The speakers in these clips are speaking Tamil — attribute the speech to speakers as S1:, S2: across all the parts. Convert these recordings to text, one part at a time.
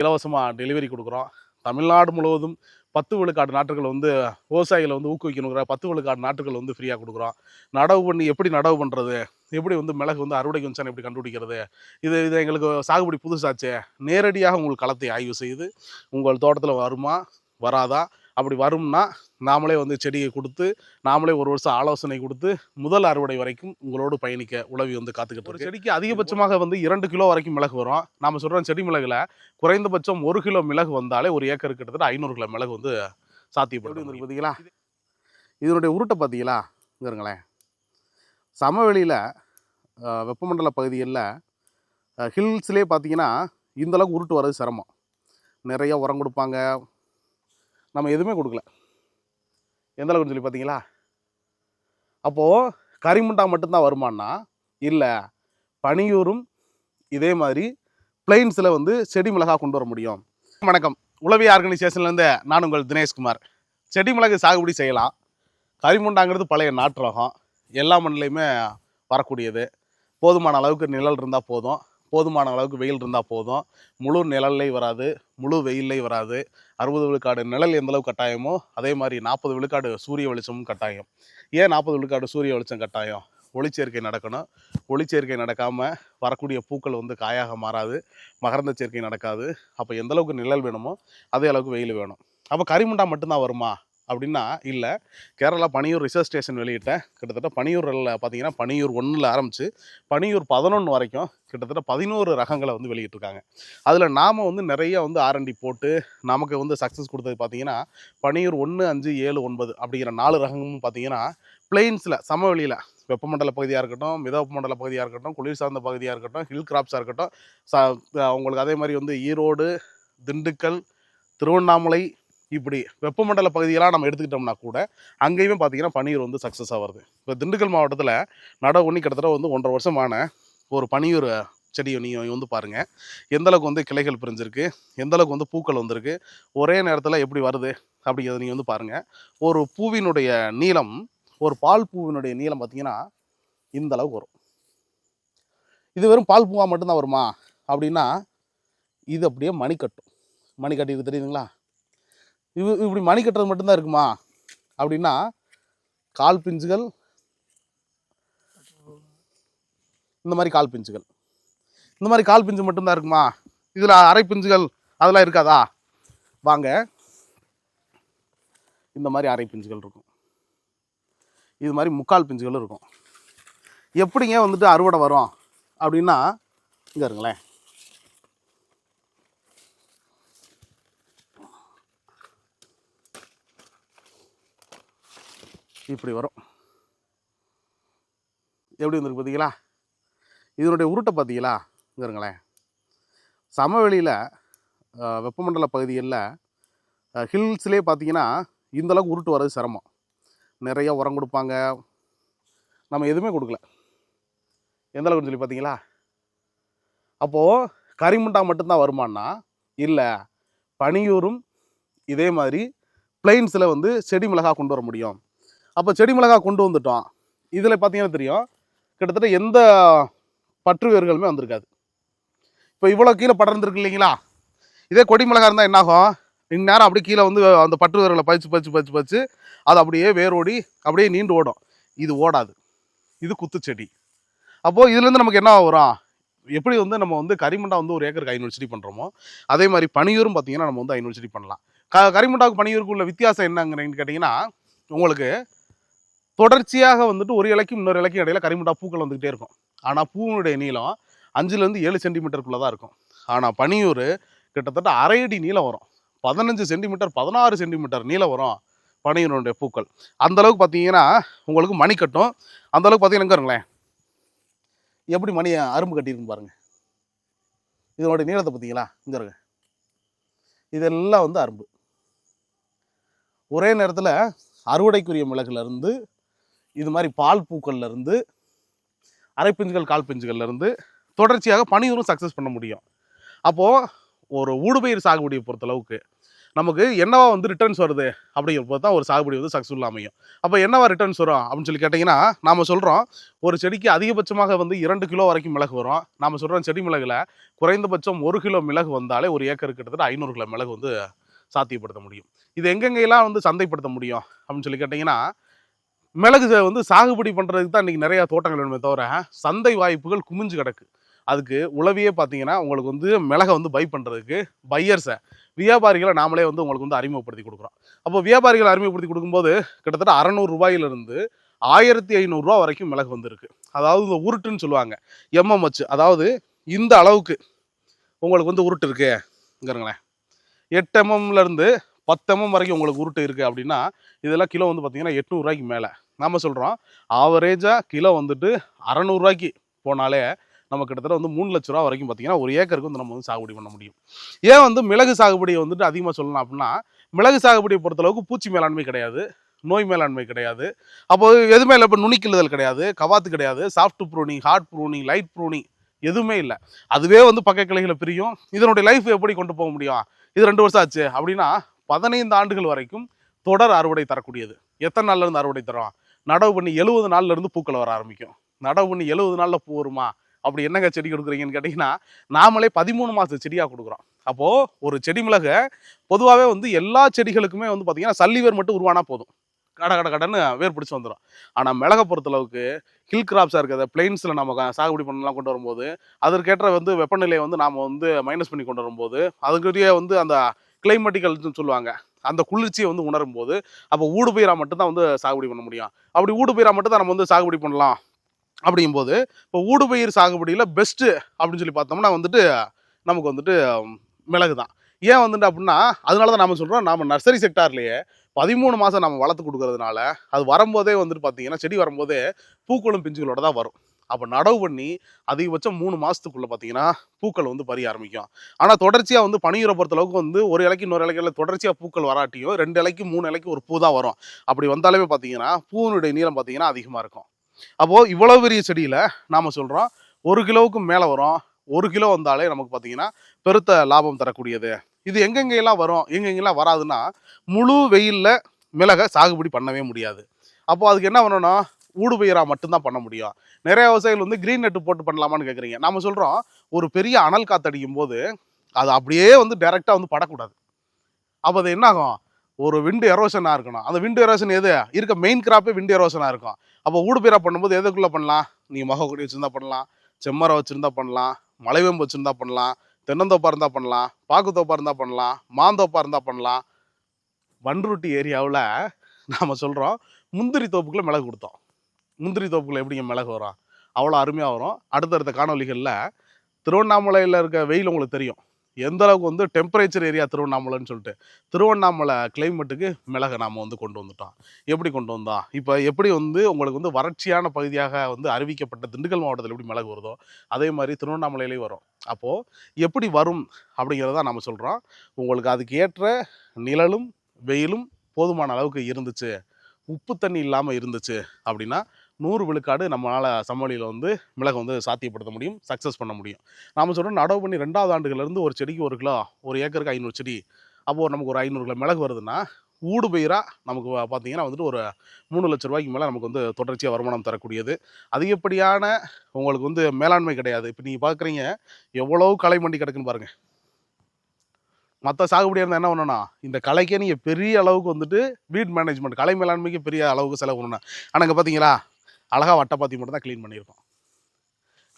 S1: இலவசமாக டெலிவரி கொடுக்குறோம். தமிழ்நாடு முழுவதும் 10 விழுக்காடு நாற்றுகள் வந்து விவசாயிகளை வந்து ஊக்குவிக்கணுங்கிற 10 விழுக்காடு நாற்றுகள் வந்து ஃப்ரீயாக கொடுக்குறோம். நடவு பண்ணி எப்படி நடவு பண்ணுறது, எப்படி வந்து மிளகு வந்து அறுவடைக்கு வந்துச்சான்னு எப்படி கண்டுபிடிக்கிறது, இது இது எங்களுக்கு சாகுபடி புதுசாச்சே, நேரடியாக உங்கள் களத்தை ஆய்வு செய்து உங்கள் தோட்டத்தில் வருமா வராதா, அப்படி வரும்னா நாமளே வந்து செடியை கொடுத்து நாமளே ஒரு வருஷம் ஆலோசனை கொடுத்து முதல் அறுவடை வரைக்கும் உங்களோடு பயணிக்க உழவி வந்து காத்துக்கிட்டு இருக்கு. செடிக்கு அதிகபட்சமாக வந்து 2 கிலோ வரைக்கும் மிளகு வரும். நாம சொல்கிறோம் செடி மிளகுல குறைந்தபட்சம் 1 கிலோ மிளகு வந்தாலே ஒரு ஏக்கருக்கு கிட்டத்தட்ட 500 கிலோ மிளகு வந்து சாத்தியப்படும். பார்த்தீங்களா, இதனுடைய உருட்டை பார்த்தீங்களா, இருங்களேன். சமவெளியில் வெப்பமண்டல பகுதிகளில் ஹில்ஸ்லேயே பார்த்தீங்கன்னா இந்தளவுக்கு உருட்டு வர்றது சிரமம். நிறைய உரம் கொடுப்பாங்க, நம்ம எதுவுமே கொடுக்கல. எந்த அளவுக்குன்னு சொல்லி பார்த்தீங்களா. அப்போது கரிமுண்டா மட்டும்தான் வருமானா இல்லை, பனியூரும் இதே மாதிரி பிளைன்ஸில் வந்து செடி மிளகா கொண்டு வர முடியும். வணக்கம், உளவி ஆர்கனைசேஷன்லேருந்து நான் உங்கள் தினேஷ்குமார். செடி மிளகு சாகுபடி செய்யலாம். கரிமுண்டாங்கிறது பழைய நாட்டு ரகம், எல்லா மண்ணிலையுமே வரக்கூடியது. போதுமான அளவுக்கு நிழல் இருந்தால் போதும், போதுமான அளவுக்கு வெயில் இருந்தால் போதும். முழு நிழல்லையும் வராது, முழு வெயிலையும் வராது. 60 விழுக்காடு நிழல் எந்தளவுக்கு கட்டாயமோ அதே மாதிரி 40 விழுக்காடு சூரிய வெளிச்சமும் கட்டாயம். ஏன் 40 விழுக்காடு சூரிய வெளிச்சம் கட்டாயம்? ஒளிச்சேர்க்கை நடக்கணும். ஒளிச்சேர்க்கை நடக்காமல் வரக்கூடிய பூக்கள் வந்து காயாக மாறாது, மகரந்த சேர்க்கை நடக்காது. அப்போ எந்தளவுக்கு நிழல் வேணுமோ அதே அளவுக்கு வெயில் வேணும். அப்போ கரிமுண்டா மட்டும்தான் வருமா அப்படின்னா இல்லை. கேரளா பனியூர் ரிசர்ச் ஸ்டேஷன் வெளியிட்ட கிட்டத்தட்ட பனியூரில் பார்த்தீங்கன்னா பனியூர் 1 ஆரம்பித்து பனியூர் 11 வரைக்கும் கிட்டத்தட்ட 11 ரகங்களை வந்து வெளியிட்டிருக்காங்க. அதில் நாம் வந்து நிறைய வந்து R&D போட்டு நமக்கு வந்து சக்ஸஸ் கொடுத்தது பார்த்தீங்கன்னா பனியூர் 1, 5, 7, 9 அப்படிங்கிற 4 ரகமும் பார்த்தீங்கன்னா பிளெயின்ஸில் சமவெளியில் வெப்பமண்டல பகுதியாக இருக்கட்டும், மித வெப்பமண்டல பகுதியாக இருக்கட்டும், குளிர் சார்ந்த பகுதியாக இருக்கட்டும், ஹில் கிராப்ஸாக இருக்கட்டும், உங்களுக்கு அதே மாதிரி வந்து ஈரோடு, திண்டுக்கல், திருவண்ணாமலை இப்படி வெப்பமண்டல பகுதியெல்லாம் நம்ம எடுத்துக்கிட்டோம்னா கூட அங்கேயுமே பார்த்தீங்கன்னா பனியூர் வந்து சக்ஸஸாக வருது. இப்போ திண்டுக்கல் மாவட்டத்தில் நடவு பண்ணி கிட்டத்தட்ட வந்து 1.5 வருஷமான ஒரு பனியூர் செடியை நீங்கள் வந்து பாருங்கள், எந்தளவுக்கு வந்து கிளைகள் பிரிஞ்சிருக்கு, எந்தளவுக்கு வந்து பூக்கள் வந்திருக்கு, ஒரே நேரத்தில் எப்படி வருது அப்படிங்கிறத நீங்கள் வந்து பாருங்கள். ஒரு பூவினுடைய நீளம், ஒரு பால் பூவினுடைய நீளம் பார்த்தீங்கன்னா இந்த அளவுக்கு வரும். இது வெறும் பால் பூவாக மட்டும்தான் வருமா அப்படின்னா இது அப்படியே மணி கட்டும். மணி கட்டிட்டு தெரியுதுங்களா. இப்படி மணி கட்டுறது மட்டும்தான் இருக்குமா அப்படின்னா கால் பிஞ்சுகள், இந்த மாதிரி கால் பிஞ்சுகள், இந்த மாதிரி கால் பிஞ்சு மட்டும்தான் இருக்குமா? இதில் அரை பிஞ்சுகள் அதெல்லாம் இருக்காதா? வாங்க, இந்த மாதிரி அரை பிஞ்சுகள் இருக்கும், இது மாதிரி முக்கால் பிஞ்சுகள் இருக்கும். எப்படிங்க வந்துட்டு அறுவடை வரும் அப்படின்னா இங்கே இருங்களேன். இப்படி வரும். எப்படி வந்துருக்கு பார்த்தீங்களா? இதனுடைய உருட்டை பார்த்தீங்களா? இங்கே இருங்களேன். சமவெளியில் வெப்பமண்டல பகுதிகளில் ஹில்ஸ்லேயே பார்த்தீங்கன்னா இந்தளவுக்கு உருட்டு வர்றது சிரமம். நிறைய உரம் கொடுப்பாங்க, நம்ம எதுவுமே கொடுக்கல. எந்த அளவுக்குன்னு சொல்லி பார்த்தீங்களா. அப்போது கரிமுண்டா மட்டும்தான் வருமானா இல்லை, பனியூரும் இதே மாதிரி பிளெயின்ஸில் வந்து செடி மிளகா கொண்டு வர முடியும். அப்போ செடி மிளகா கொண்டு வந்துட்டோம். இதில் பார்த்தீங்கன்னா தெரியும், கிட்டத்தட்ட எந்த பற்று வேர்களுமே வந்திருக்காது. இப்போ இவ்வளோ கீழே படர்ந்துருக்கு இல்லைங்களா. இதே கொடி மிளகா இருந்தால் என்னாகும், இந்நேரம் அப்படியே கீழே வந்து அந்த பற்று வேர்களை பறிச்சு அது அப்படியே வேரோடி அப்படியே நீண்டு ஓடும். இது ஓடாது, இது குத்துச்செடி. அப்போது இதுலேருந்து நமக்கு என்ன வரும், எப்படி வந்து நம்ம வந்து கரிமுண்டா வந்து ஒரு ஏக்கருக்கு 500 செடி பண்ணுறோமோ அதே மாதிரி பனியூரும் பார்த்தீங்கன்னா நம்ம வந்து 500 செடி பண்ணலாம். கரிமுண்டாவுக்கு பனியூருக்கு உள்ள வித்தியாசம் என்னங்கிறீங்கன்னு கேட்டிங்கன்னா, உங்களுக்கு தொடர்ச்சியாக வந்துட்டு ஒரு இலைக்கும் இன்னொரு இலைக்கும் இடையில கரிமுண்டா பூக்கள் வந்துக்கிட்டே இருக்கும். ஆனால் பூவினுடைய நீளம் 5லேருந்து 7 சென்டிமீட்டருக்குள்ளே தான் இருக்கும். ஆனால் பனியூர் கிட்டத்தட்ட அரை அடி நீளம் வரும், 15 சென்டிமீட்டர் 16 சென்டிமீட்டர் நீளம் வரும் பனியூருடைய பூக்கள். அந்தளவுக்கு பார்த்தீங்கன்னா உங்களுக்கு மணி கட்டும். அந்தளவுக்கு பார்த்தீங்கன்னா இருங்களேன், எப்படி மணி அரும்பு கட்டியிருக்குன்னு பாருங்கள். இதனுடைய நீளத்தை பார்த்தீங்களா, இங்கே இருங்க. இதெல்லாம் வந்து அரும்பு. ஒரே நேரத்தில் அறுவடைக்குரிய மிளகுலேருந்து இது மாதிரி பால் பூக்கள்லேருந்து அரைப்பிஞ்சுகள் கால் பிஞ்சுகள்லேருந்து தொடர்ச்சியாக பனியூரும் சக்ஸஸ் பண்ண முடியும். அப்போது ஒரு ஊடுபயிர் சாகுபடியை பொறுத்தளவுக்கு நமக்கு என்னவா வந்து ரிட்டர்ன்ஸ் வருது அப்படிங்கிறப்போ தான் ஒரு சாகுபடி வந்து சக்ஸஸ்ஃபுல்லாக அமையும். அப்போ என்னவா ரிட்டர்ன்ஸ் வரும் அப்படின்னு சொல்லி கேட்டிங்கன்னா, நாம சொல்கிறோம் ஒரு செடிக்கு அதிகபட்சமாக வந்து 2 கிலோ வரைக்கும் மிளகு வரும். நாம சொல்கிறோம் செடி மிளகுல குறைந்தபட்சம் 1 கிலோ மிளகு வந்தாலே ஒரு ஏக்கருக்கு கிட்டத்தட்ட 500 கிலோ மிளகு வந்து சாத்தியப்படுத்த முடியும். இது எங்கெங்கெல்லாம் வந்து சந்தைப்படுத்த முடியும் அப்படின்னு சொல்லி கேட்டிங்கன்னா, மிளகு வந்து சாகுபடி பண்ணுறதுக்கு தான் இன்றைக்கி நிறையா தோட்டங்கள் வேணுமே தவிர சந்தை வாய்ப்புகள் குமிஞ்சு கிடக்கு. அதுக்கு உளவியே பார்த்தீங்கன்னா உங்களுக்கு வந்து மிளகை வந்து பை பண்ணுறதுக்கு பையர்ஸை வியாபாரிகளை நாமளே வந்து உங்களுக்கு வந்து அறிமுகப்படுத்தி கொடுக்குறோம். அப்போ வியாபாரிகளை அறிமுகப்படுத்தி கொடுக்கும்போது கிட்டத்தட்ட 600 ரூபாயிலிருந்து 1500 ரூபா வரைக்கும் மிளகு வந்துருக்கு. அதாவது இந்த உருட்டுன்னு சொல்லுவாங்க, எம்எம்ஹெச், அதாவது இந்த அளவுக்கு உங்களுக்கு வந்து உருட்டு இருக்குங்கிறங்களேன், 8 எம்எம்லேருந்து 10 எம்எம் வரைக்கும் உங்களுக்கு உருட்டு இருக்குது அப்படின்னா இதெல்லாம் கிலோ வந்து பார்த்தீங்கன்னா 800 ரூபாய்க்கு மேலே. நம்ம சொல்கிறோம் ஆவரேஜாக கிலோ வந்துட்டு 600 ரூபாய்க்கு போனாலே நம்ம கிட்டத்தட்ட வந்து 3 லட்ச ரூபா வரைக்கும் பார்த்தீங்கன்னா ஒரு ஏக்கருக்கு வந்து நம்ம வந்து சாகுபடி பண்ண முடியும். ஏன் வந்து மிளகு சாகுபடியை வந்துட்டு அதிகமாக சொல்லலாம் அப்படின்னா, மிளகு சாகுபடியை பொறுத்தளவுக்கு பூச்சி மேலாண்மை கிடையாது, நோய் மேலாண்மை கிடையாது, அப்போ எதுவுமே இல்லை. இப்போ நுனிக்கிள்ளுதல் கிடையாது, கவாத்து கிடையாது, soft pruning, hard pruning, light pruning எதுவுமே இல்லை. அதுவே வந்து பக்க கிளைகளை பிரியும். இதனுடைய லைஃப் எப்படி கொண்டு போக முடியும்? இது 2 வருஷம் ஆச்சு அப்படின்னா 15 ஆண்டுகள் வரைக்கும் தொடர் அறுவடை தரக்கூடியது. எத்தனை நாள்ல இருந்து அறுவடை தரும்? நடவு பண்ணி 70 நாள்ல இருந்து பூக்கள் வர ஆரம்பிக்கும். நடவு பண்ணி 70 நாள்ல பூ வருமா? அப்படி என்னங்க செடி கொடுக்குறீங்கன்னு கேட்டிங்கன்னா, நாமளே 13 மாத செடியாக கொடுக்குறோம். அப்போது ஒரு செடி மிளகை பொதுவாகவே வந்து எல்லா செடிகளுக்குமே வந்து பார்த்திங்கன்னா சல்லி வேர் மட்டும் உருவானா போதும், கடன்னு வேர் பிடிச்சி வந்துடும். ஆனால் மிளகை பொறுத்தளவுக்கு ஹில் கிராப்ஸாக இருக்கிறத பிளெயின்ஸில் நம்ம சாகுபடி பண்ணலாம் கொண்டு வரும்போது அதற்கேற்ற வந்து வெப்பநிலையை வந்து நாம் வந்து மைனஸ் பண்ணி கொண்டு வரும்போது அதுக்குரிய வந்து அந்த கிளைமேட்டிக்கல்னு சொல்லுவாங்க, அந்த குளிர்ச்சியை வந்து உணரும் போது அப்போ ஊடுபயிராக மட்டும்தான் வந்து சாகுபடி பண்ண முடியும். அப்படி ஊடுபயிராக மட்டும் தான் நம்ம வந்து சாகுபடி பண்ணலாம். அப்படிங்கும்போது இப்போ ஊடுபயிர் சாகுபடியில் பெஸ்ட்டு அப்படின்னு சொல்லி பார்த்தோம்னா வந்துட்டு நமக்கு வந்துட்டு மிளகு தான். ஏன் வந்துட்டு அப்படின்னா அதனால தான் நம்ம சொல்கிறோம், நம்ம நர்சரி செக்டார்லேயே 13 மாதம் நம்ம வளர்த்து கொடுக்கறதுனால அது வரும்போதே வந்துட்டு பார்த்தீங்கன்னா செடி வரும்போதே பூக்களும் பிஞ்சுகளோட தான் வரும். அப்போ நடவு பண்ணி அதிகபட்சம் 3 மாதத்துக்குள்ளே பார்த்தீங்கன்னா பூக்கள் வந்து பறிய ஆரம்பிக்கும். ஆனால் தொடர்ச்சியாக வந்து பனியூரை பொறுத்தளவுக்கு வந்து ஒரு இலைக்கு இன்னொரு இலைக்கு தொடர்ச்சியாக பூக்கள் வராட்டியும் 2 இலைக்கு 3 இலைக்கு ஒரு பூ தான் வரும். அப்படி வந்தாலுமே பார்த்தீங்கன்னா பூவினுடைய நீளம் பார்த்தீங்கன்னா அதிகமாக இருக்கும். அப்போது இவ்வளோ பெரிய செடியில் நாம் சொல்கிறோம் 1 கிலோவுக்கு மேலே வரும். 1 கிலோ வந்தாலே நமக்கு பார்த்தீங்கன்னா பெருத்த லாபம் தரக்கூடியது. இது எங்கெங்கெல்லாம் வரும், எங்கெங்கெல்லாம் வராதுன்னா முழு வெயிலில் மிளகை சாகுபடி பண்ணவே முடியாது. அப்போது அதுக்கு என்ன பண்ணணும், ஊடுபயிராக மட்டும்தான் பண்ண முடியும். நிறைய விவசாயிகள் வந்து கிரீன் நெட்டு போட்டு பண்ணலாமான்னு கேட்குறீங்க. நம்ம சொல்கிறோம் ஒரு பெரிய அனல் காற்றடிக்கும் போது அது அப்படியே வந்து டைரெக்டாக வந்து படக்கூடாது. அப்போ அது என்ன ஆகும், ஒரு விண்டு எரோஷனாக இருக்கணும். அந்த விண்டு எரோஷன் எது இருக்க மெயின் கிராப்பே விண்டு எரோஷனாக இருக்கும். அப்போ ஊடுபயிராக பண்ணும்போது எதுக்குள்ளே பண்ணலாம், நீ முகக்கொடி வச்சுருந்தா பண்ணலாம், செம்மரம் வச்சுருந்தா பண்ணலாம், மலைவேம்பு வச்சுருந்தா பண்ணலாம், தென்னந்தோப்பாக இருந்தால் பண்ணலாம், பாக்குத்தோப்பாக இருந்தால் பண்ணலாம், மாந்தோப்பாக இருந்தால் பண்ணலாம். பண்ருட்டி ஏரியாவில் நாம் சொல்கிறோம் முந்திரி தோப்புக்குள்ளே மிளகு கொடுத்தோம். முந்திரி தோப்புக்குள்ளே எப்படிங்க மிளகு வரும், அவ்வளோ அருமையாக வரும். அடுத்தடுத்த காணொலிகளில் திருவண்ணாமலையில் இருக்க வெயில் உங்களுக்கு தெரியும் எந்த அளவுக்கு வந்து டெம்பரேச்சர் ஏரியா திருவண்ணாமலைன்னு சொல்லிட்டு திருவண்ணாமலை கிளைமேட்டுக்கு மிளகை நாம் வந்து கொண்டு வந்துட்டோம். எப்படி கொண்டு வந்தோம், இப்போ எப்படி வந்து உங்களுக்கு வந்து வறட்சியான பகுதியாக வந்து அறிவிக்கப்பட்ட திண்டுக்கல் மாவட்டத்தில் எப்படி மிளகு வருதோ அதே மாதிரி திருவண்ணாமலையிலேயும் வரும். அப்போது எப்படி வரும் அப்படிங்கிறத நம்ம சொல்கிறோம். உங்களுக்கு அதுக்கு ஏற்ற நிழலும் வெயிலும் போதுமான அளவுக்கு இருந்துச்சு, உப்பு தண்ணி இல்லாமல் இருந்துச்சு அப்படின்னா 100 விழுக்காடு நம்மளால் சமவெளியில் வந்து மிளகு வந்து சாத்தியப்படுத்த முடியும், சக்ஸஸ் பண்ண முடியும். நாம் சொல்கிறோம் நடவு பண்ணி 2வது ஆண்டுகள்லேருந்து ஒரு செடிக்கு 1 கிலோ, ஒரு ஏக்கருக்கு 500 செடி, அப்போது நமக்கு ஒரு 500 கிலோ மிளகு வருதுன்னா ஊடுபயிராக நமக்கு பார்த்தீங்கன்னா வந்துட்டு ஒரு 3 லட்ச ரூபாய்க்கு மேலே நமக்கு வந்து தொடர்ச்சியாக வருமானம் தரக்கூடியது. அதிகப்படியான உங்களுக்கு வந்து மேலாண்மை கிடையாது. இப்போ நீங்கள் பார்க்குறீங்க எவ்வளோ களை மண்டி கிடக்குன்னு பாருங்கள். மற்ற சாகுபடியாக இருந்தால் என்ன பண்ணணும், இந்த களைக்கே நீங்கள் பெரிய அளவுக்கு வந்துட்டு வீட் மேனேஜ்மெண்ட் கலை மேலாண்மைக்கு பெரிய அளவுக்கு செலவு பண்ணணும். ஆனால் இங்கே பார்த்தீங்களா அழகாக வட்டப்பாத்தி மட்டும் தான் க்ளீன் பண்ணியிருக்கோம்.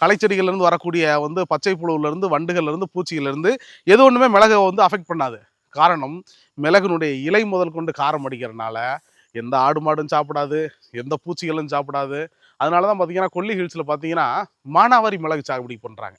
S1: களைச்செடிகள்லேருந்து வரக்கூடிய வந்து பச்சை புழுவிலேருந்து வண்டுகள்லேருந்து பூச்சிகள்லேருந்து எது ஒன்றுமே மிளகை வந்து அஃபெக்ட் பண்ணாது. காரணம் மிளகுனுடைய இலை முதல் கொண்டு காரம் அடிக்கிறதுனால எந்த ஆடு மாடும் சாப்பிடாது, எந்த பூச்சிகளும் சாப்பிடாது. அதனால தான் பார்த்தீங்கன்னா கொல்லி ஹில்ஸில் பார்த்தீங்கன்னா மானாவாரி மிளகு சாகுபடி பண்ணுறாங்க.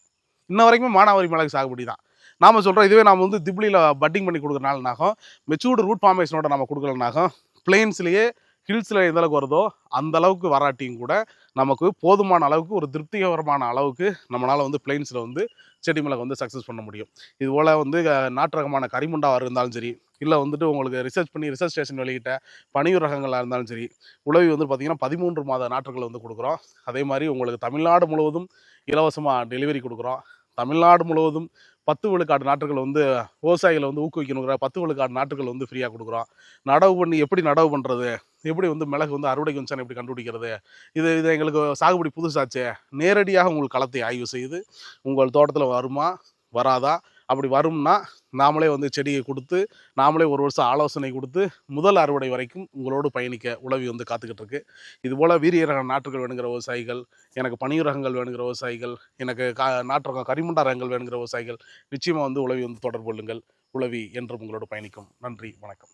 S1: இன்ன வரைக்குமே மானாவாரி மிளகு சாகுபடி தான். நாம் சொல்கிறோம் இதுவே நாம் வந்து திப்ளியில் பட்டிங் பண்ணி கொடுக்குறனாலனாகும், மெச்சூர்டு ரூட் ஃபார்மேஷனோட நம்ம கொடுக்கலனாகும், பிளெயின்ஸ்லேயே ஹில்ஸில் எந்த அளவுக்கு வருதோ அந்த அளவுக்கு வராட்டியும் கூட நமக்கு போதுமான அளவுக்கு ஒரு திருப்திகரமான அளவுக்கு நம்மளால் வந்து பிளெயின்ஸில் வந்து செடி மிளகு வந்து சக்ஸஸ் பண்ண முடியும். இதுபோல் வந்து நாட்டு ரகமான கரிமுண்டாவாக இருந்தாலும் சரி, இல்லை வந்துட்டு உங்களுக்கு ரிசர்ச் பண்ணி ரிசர்ச் ஸ்டேஷன் வெளியிட்ட பனியூர் ரகங்களாக இருந்தாலும் சரி, உழவி வந்து பார்த்திங்கன்னா 13 மாத நாற்றுகளை வந்து கொடுக்குறோம். அதே மாதிரி உங்களுக்கு தமிழ்நாடு முழுவதும் இலவசமாக டெலிவரி கொடுக்குறோம். தமிழ்நாடு முழுவதும் 10 விழுக்காடு நாற்றுகள் வந்து விவசாயிகளை வந்து ஊக்குவிக்கணுங்கிற 10 விழுக்காடு நாற்றுகள் வந்து ஃப்ரீயாக கொடுக்குறோம். நடவு பண்ணி எப்படி நடவு பண்ணுறது, எப்படி வந்து மிளகு வந்து அறுவடைக்கு வந்துச்சான்னு எப்படி கண்டுபிடிக்கிறது, இது இது எங்களுக்கு சாகுபடி புதுசாச்சே, நேரடியாக உங்கள் களத்தை ஆய்வு செய்து உங்கள் தோட்டத்தில் வருமா வராதா, அப்படி வரும்னா நாமளே வந்து செடியை கொடுத்து நாமளே ஒரு வருஷம் ஆலோசனை கொடுத்து முதல் அறுவடை வரைக்கும் உங்களோடு பயணிக்க உழவி வந்து காத்துக்கிட்டு இருக்கு. இதுபோல் வீரிய ரக நாற்றுகள் வேணுங்கிற விவசாயிகள், எனக்கு பனியூர் ரகங்கள் வேணுங்கிற விவசாயிகள், எனக்கு நாட்டு ரகம் கரிமுண்டா ரகங்கள் வேணுங்கிற விவசாயிகள் நிச்சயமாக வந்து உழவி வந்து தொடர்பு கொள்ளுங்கள். உழவி என்றும் உங்களோடு பயணிக்கும். நன்றி, வணக்கம்.